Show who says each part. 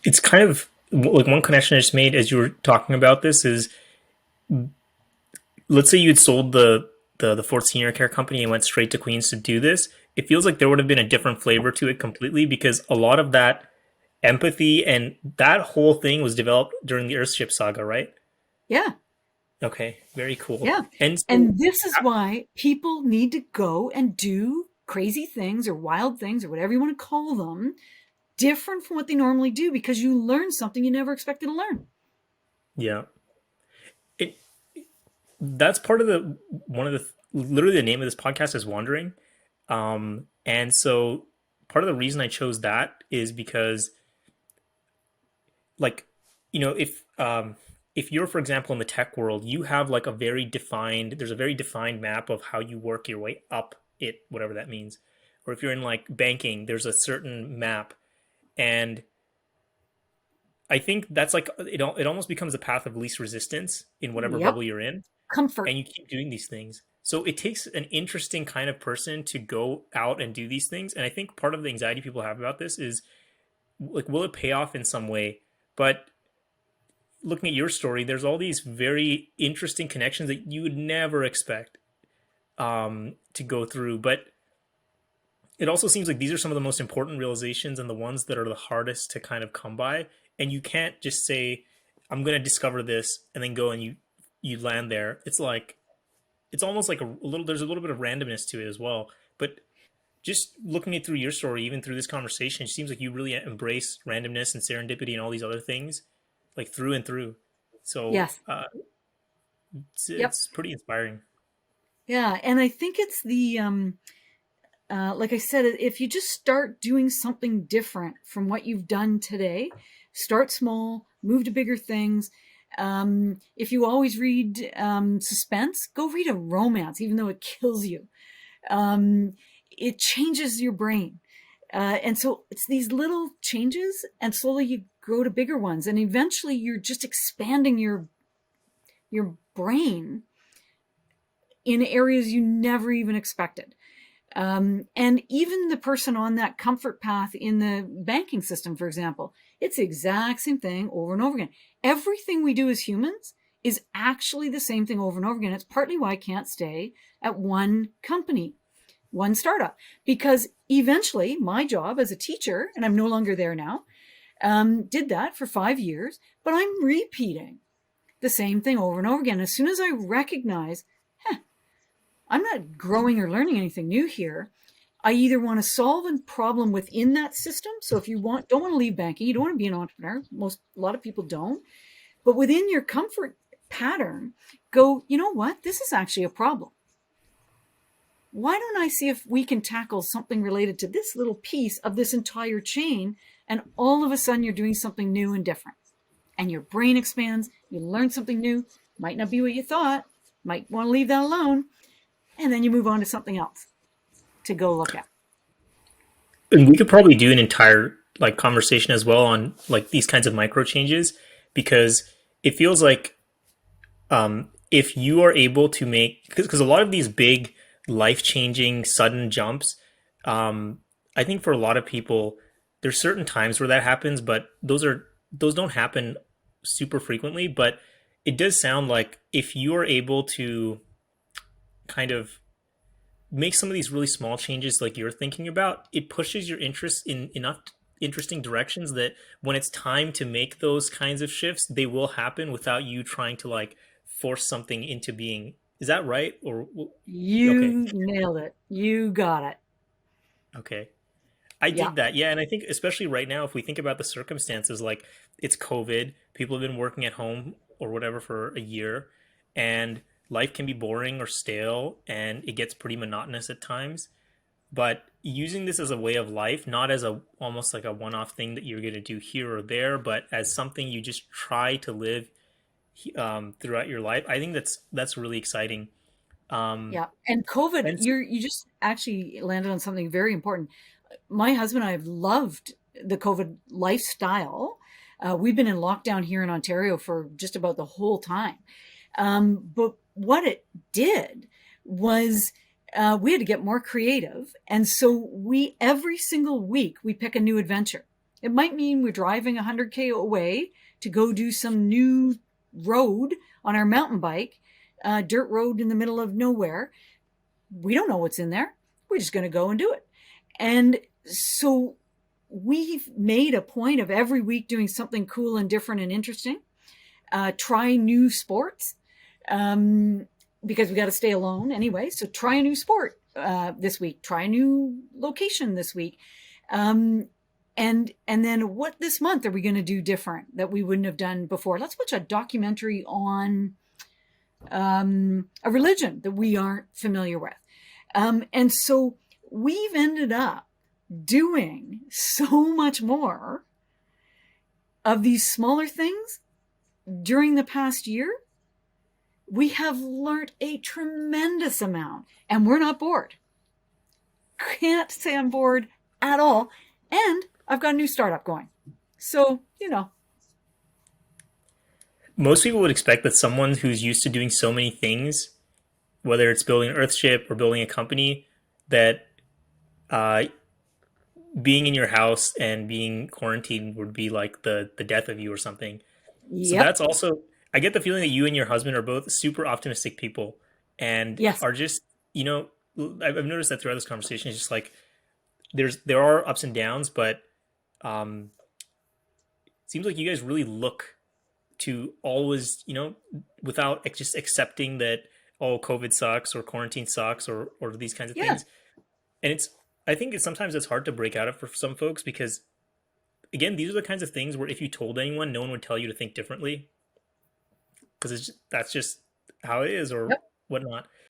Speaker 1: it's kind of like one connection I just made as you were talking about this is, let's say you had sold the Fort Senior Care Company and went straight to Queens to do this. It feels like there would have been a different flavor to it completely, because a lot of that empathy and that whole thing was developed during the Earthship saga, right?
Speaker 2: Yeah.
Speaker 1: Okay, very cool.
Speaker 2: Yeah.
Speaker 1: And so,
Speaker 2: And this is why people need to go and do crazy things or wild things or whatever you want to call them, different from what they normally do because you learn something you never expected to learn.
Speaker 1: yeah, it that's part of the one of the literally the name of this podcast is Wandering. And so part of the reason I chose that is because, like, if you're, for example, in the tech world, you have like a very defined there's a very defined map of how you work your way up it, whatever that means. Or if you're in like banking, there's a certain map. And I think that's like it almost becomes a path of least resistance in whatever
Speaker 2: Yep.
Speaker 1: bubble you're in,
Speaker 2: Comfort.
Speaker 1: and you keep doing these things. So it takes an interesting kind of person to go out and do these things. And I think part of the anxiety people have about this is, like, will it pay off in some way? But looking at your story, there's all these very interesting connections that you would never expect to go through. But it also seems like these are some of the most important realizations and the ones that are the hardest to kind of come by. And you can't just say, "I'm going to discover this," and then go and you land there. It's like it's almost like a little. There's a little bit of randomness to it as well. But just looking at through your story, even through this conversation, it seems like you really embrace randomness and serendipity and all these other things, like through and through. So
Speaker 2: Yes. Yep.
Speaker 1: it's pretty inspiring.
Speaker 2: Yeah. And I think it's like I said, if you just start doing something different from what you've done today, start small, move to bigger things. If you always read suspense, go read a romance, even though it kills you. It changes your brain. And so it's these little changes, and slowly you grow to bigger ones. And eventually you're just expanding your brain in areas you never even expected. And even the person on that comfort path in the banking system, for example, it's the exact same thing over and over again. Everything we do as humans is actually the same thing over and over again. It's partly why I can't stay at one company, one startup, because eventually my job as a teacher, and I'm no longer there now, did that for 5 years, but I'm repeating the same thing over and over again. As soon as I recognize, I'm not growing or learning anything new here. I either want to solve a problem within that system. So if you don't want to leave banking, you don't want to be an entrepreneur. A lot of people don't. But within your comfort pattern, go, you know what? This is actually a problem. Why don't I see if we can tackle something related to this little piece of this entire chain? And all of a sudden you're doing something new and different. And your brain expands, you learn something new, might not be what you thought, might want to leave that alone, and then you move on to something else to go look at.
Speaker 1: And we could probably do an entire like conversation as well on like these kinds of micro changes, because it feels like, if you are able to make, because a lot of these big life changing sudden jumps, I think for a lot of people there's certain times where that happens, but those don't happen super frequently. But it does sound like if you are able to kind of make some of these really small changes like you're thinking about, it pushes your interest in enough interesting directions that when it's time to make those kinds of shifts, they will happen without you trying to like force something into being. Is that right? Or okay,
Speaker 2: You nailed it. You got it.
Speaker 1: okay. I
Speaker 2: Yeah.
Speaker 1: dig that. Yeah, and I think especially right now, if we think about the circumstances, like it's COVID, people have been working at home or whatever for a year, and life can be boring or stale, and it gets pretty monotonous at times. But using this as a way of life, not as a almost like a one-off thing that you're going to do here or there, but as something you just try to live throughout your life, I think that's really exciting. Um,
Speaker 2: Yeah. And COVID,
Speaker 1: and
Speaker 2: you just actually landed on something very important. My husband and I have loved the COVID lifestyle. We've been in lockdown here in Ontario for just about the whole time. But what it did was we had to get more creative. And so every single week, we pick a new adventure. It might mean we're driving 100K away to go do some new road on our mountain bike, dirt road in the middle of nowhere. We don't know what's in there. We're just going to go and do it. And so we've made a point of every week doing something cool and different and interesting. Try new sports, because we got to stay alone anyway. So try a new sport this week. Try a new location this week. And then what this month are we going to do different that we wouldn't have done before? Let's watch a documentary on a religion that we aren't familiar with. And so we've ended up doing so much more of these smaller things during the past year. We have learned a tremendous amount, and we're not bored. Can't say I'm bored at all. And I've got a new startup going. So,
Speaker 1: Most people would expect that someone who's used to doing so many things, whether it's building an Earthship or building a company, that uh, being in your house and being quarantined would be like the death of you or something. So
Speaker 2: yep.
Speaker 1: that's also, I get the feeling that you and your husband are both super optimistic people and
Speaker 2: Yes.
Speaker 1: are just, you know, I've noticed that throughout this conversation, it's just like there are ups and downs, but um, it seems like you guys really look to always, without just accepting that, oh, COVID sucks or quarantine sucks or these kinds of
Speaker 2: Yeah.
Speaker 1: things. And I think sometimes it's hard to break out of for some folks because, again, these are the kinds of things where if you told anyone, no one would tell you to think differently because that's just how it is or
Speaker 2: Yep.
Speaker 1: whatnot.